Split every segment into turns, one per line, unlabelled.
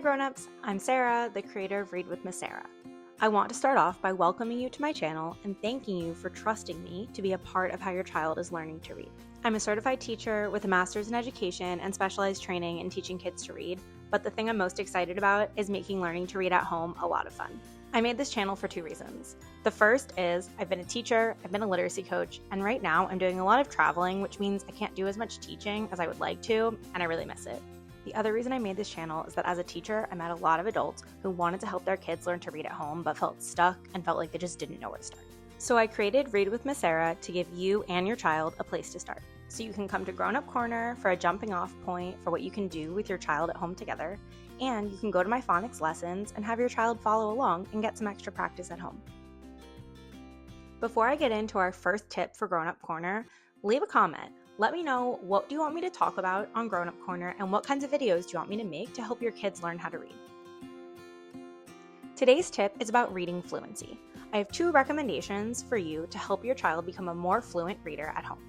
grown-ups, I'm Sarah, the creator of Read with Miss Sarah. I want to start off by welcoming you to my channel and thanking you for trusting me to be a part of how your child is learning to read. I'm a certified teacher with a master's in education and specialized training in teaching kids to read, but the thing I'm most excited about is making learning to read at home a lot of fun. I made this channel for two reasons. The first is I've been a teacher, I've been a literacy coach, and right now I'm doing a lot of traveling, which means I can't do as much teaching as I would like to, and I really miss it. The other reason I made this channel is that as a teacher, I met a lot of adults who wanted to help their kids learn to read at home but felt stuck and felt like they just didn't know where to start. So I created Read with Miss Sarah to give you and your child a place to start. So you can come to Grown Up Corner for a jumping off point for what you can do with your child at home together, and you can go to my phonics lessons and have your child follow along and get some extra practice at home. Before I get into our first tip for Grown Up Corner, leave a comment. Let me know, what do you want me to talk about on Grown Up Corner and what kinds of videos do you want me to make to help your kids learn how to read. Today's tip is about reading fluency. I have two recommendations for you to help your child become a more fluent reader at home.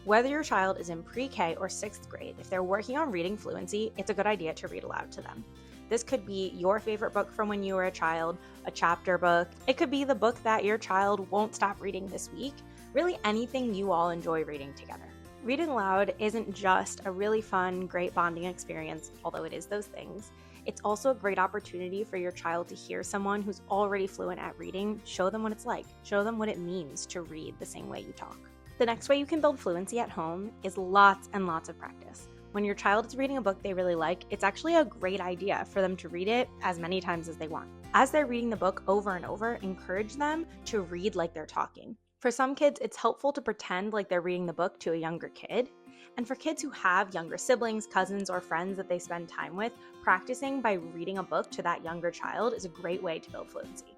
Whether your child is in pre-K or 6th grade, if they're working on reading fluency, it's a good idea to read aloud to them. This could be your favorite book from when you were a child, a chapter book. It could be the book that your child won't stop reading this week. Really anything you all enjoy reading together. Reading aloud isn't just a really fun, great bonding experience, although it is those things. It's also a great opportunity for your child to hear someone who's already fluent at reading, show them what it's like, show them what it means to read the same way you talk. The next way you can build fluency at home is lots and lots of practice. When your child is reading a book they really like, it's actually a great idea for them to read it as many times as they want. As they're reading the book over and over, encourage them to read like they're talking. For some kids, it's helpful to pretend like they're reading the book to a younger kid. And for kids who have younger siblings, cousins, or friends that they spend time with, practicing by reading a book to that younger child is a great way to build fluency.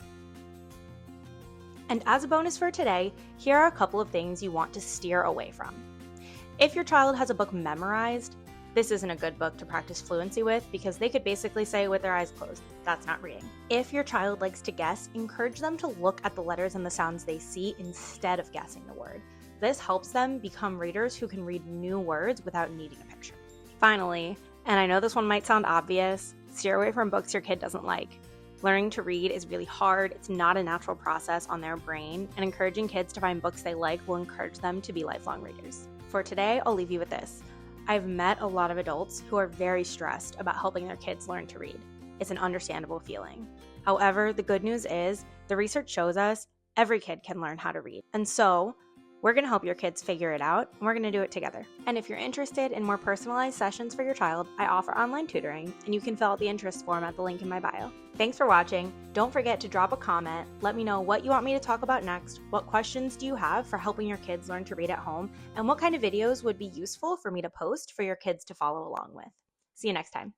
And as a bonus for today, here are a couple of things you want to steer away from. If your child has a book memorized, this isn't a good book to practice fluency with because they could basically say it with their eyes closed. That's not reading. If your child likes to guess, encourage them to look at the letters and the sounds they see instead of guessing the word. This helps them become readers who can read new words without needing a picture. Finally, and I know this one might sound obvious, steer away from books your kid doesn't like. Learning to read is really hard, it's not a natural process on their brain, and encouraging kids to find books they like will encourage them to be lifelong readers. For today, I'll leave you with this. I've met a lot of adults who are very stressed about helping their kids learn to read. It's an understandable feeling. However, the good news is the research shows us every kid can learn how to read. And so we're going to help your kids figure it out, and we're going to do it together. And if you're interested in more personalized sessions for your child, I offer online tutoring, and you can fill out the interest form at the link in my bio. Thanks for watching. Don't forget to drop a comment. Let me know what you want me to talk about next, what questions do you have for helping your kids learn to read at home, and what kind of videos would be useful for me to post for your kids to follow along with. See you next time.